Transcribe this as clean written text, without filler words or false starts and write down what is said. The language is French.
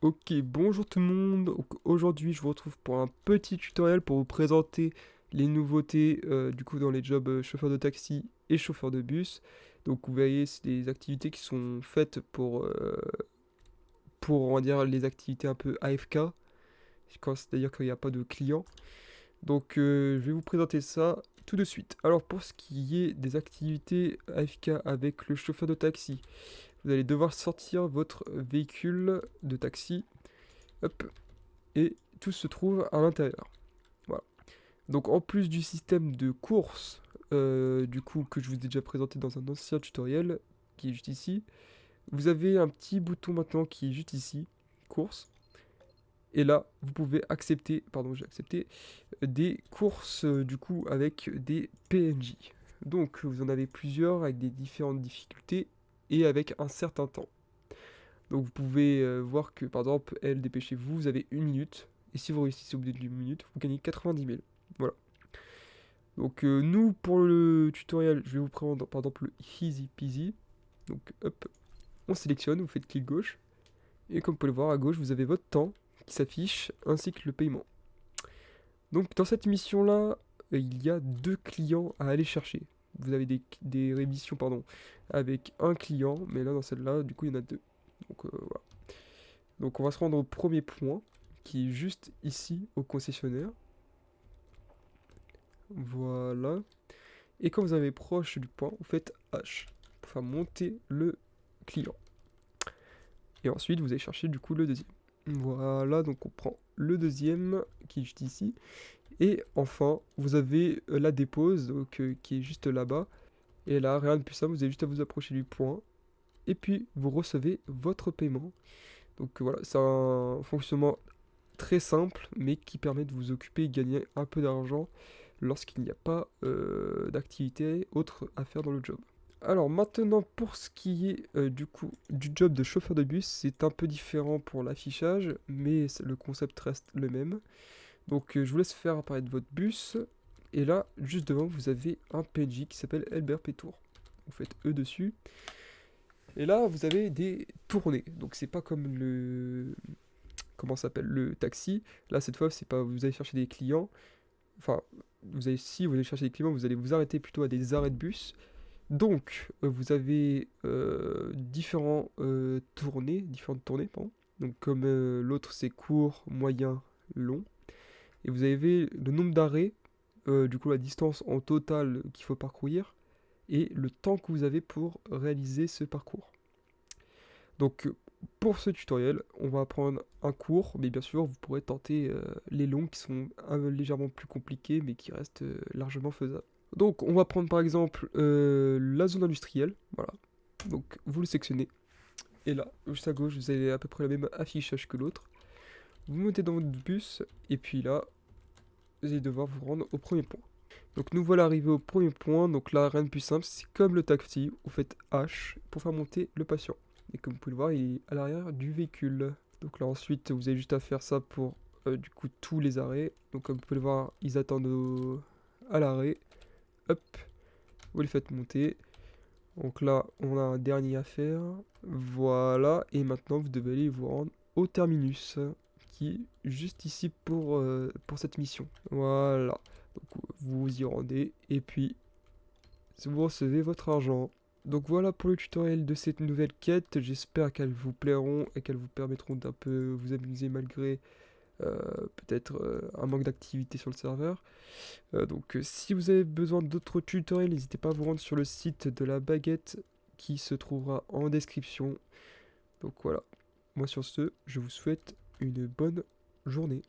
Ok, bonjour tout le monde. Donc, aujourd'hui, je vous retrouve pour un petit tutoriel pour vous présenter les nouveautés du coup dans les jobs chauffeur de taxi et chauffeur de bus. Donc, vous voyez, c'est des activités qui sont faites pour on va dire les activités un peu AFK, c'est-à-dire qu'il n'y a pas de clients. Donc, je vais vous présenter ça tout de suite. Alors, pour ce qui est des activités AFK avec le chauffeur de taxi, vous allez devoir sortir votre véhicule de taxi. Hop, et tout se trouve à l'intérieur. Voilà. Donc en plus du système de course, du coup que je vous ai déjà présenté dans un ancien tutoriel, qui est juste ici, vous avez un petit bouton maintenant qui est juste ici, course. Et là, vous pouvez accepter, pardon, j'ai accepté, des courses du coup avec des PNJ. Donc vous en avez plusieurs avec des différentes difficultés et avec un certain temps. Donc vous pouvez voir que par exemple, elle, dépêchez-vous, vous avez une minute. Et si vous réussissez au bout d'une minute, vous gagnez 90 000. Voilà. Donc nous, pour le tutoriel, je vais vous prendre par exemple le Easy Peasy. Donc hop, on sélectionne, vous faites clic gauche. Et comme vous pouvez le voir à gauche, vous avez votre temps qui s'affiche ainsi que le paiement. Donc dans cette mission-là, il y a deux clients à aller chercher. Vous avez des rémissions pardon, avec un client, mais là dans celle-là, du coup, il y en a deux. Donc voilà. Donc on va se rendre au premier point, qui est juste ici, au concessionnaire. Voilà. Et quand vous avez proche du point, vous faites H pour faire monter le client. Et ensuite, vous allez chercher du coup le deuxième. Voilà, donc on prend le deuxième qui est juste ici. Et enfin, vous avez la dépose donc, qui est juste là-bas. Et là, rien de plus simple, vous avez juste à vous approcher du point. Et puis, vous recevez votre paiement. Donc voilà, c'est un fonctionnement très simple, mais qui permet de vous occuper et gagner un peu d'argent lorsqu'il n'y a pas d'activité autre à faire dans le job. Alors maintenant pour ce qui est du coup du job de chauffeur de bus, c'est un peu différent pour l'affichage, mais le concept reste le même. Donc je vous laisse faire apparaître votre bus, et là juste devant vous avez un PNJ qui s'appelle Elbert Pétour. Vous faites E dessus, et là vous avez des tournées. Donc c'est pas comme le comment ça s'appelle le taxi. Là cette fois c'est pas vous allez chercher des clients, enfin vous allez si vous allez chercher des clients, vous allez vous arrêter plutôt à des arrêts de bus. Donc, vous avez différentes tournées, pardon. Donc, comme l'autre c'est court, moyen, long. Et vous avez le nombre d'arrêts, du coup la distance en total qu'il faut parcourir, et le temps que vous avez pour réaliser ce parcours. Donc, pour ce tutoriel, on va prendre un court, mais bien sûr, vous pourrez tenter les longs qui sont légèrement plus compliqués, mais qui restent largement faisables. Donc, on va prendre par exemple la zone industrielle. Voilà. Donc, vous le sectionnez. Et là, juste à gauche, vous avez à peu près le même affichage que l'autre. Vous montez dans votre bus. Et puis là, vous allez devoir vous rendre au premier point. Donc, nous voilà arrivés au premier point. Donc là, rien de plus simple. C'est comme le taxi. Vous faites H pour faire monter le patient. Et comme vous pouvez le voir, il est à l'arrière du véhicule. Donc là, ensuite, vous avez juste à faire ça pour du coup tous les arrêts. Donc, comme vous pouvez le voir, ils attendent à l'arrêt. Hop, vous les faites monter. Donc là, on a un dernier à faire. Voilà, et maintenant vous devez aller vous rendre au terminus, qui est juste ici pour cette mission. Voilà, donc vous vous y rendez, et puis vous recevez votre argent. Donc voilà pour le tutoriel de cette nouvelle quête, j'espère qu'elles vous plairont et qu'elles vous permettront d'un peu vous amuser malgré euh, peut-être un manque d'activité sur le serveur. Donc si vous avez besoin d'autres tutoriels, n'hésitez pas à vous rendre sur le site de la baguette qui se trouvera en description. Donc voilà, moi sur ce, je vous souhaite une bonne journée.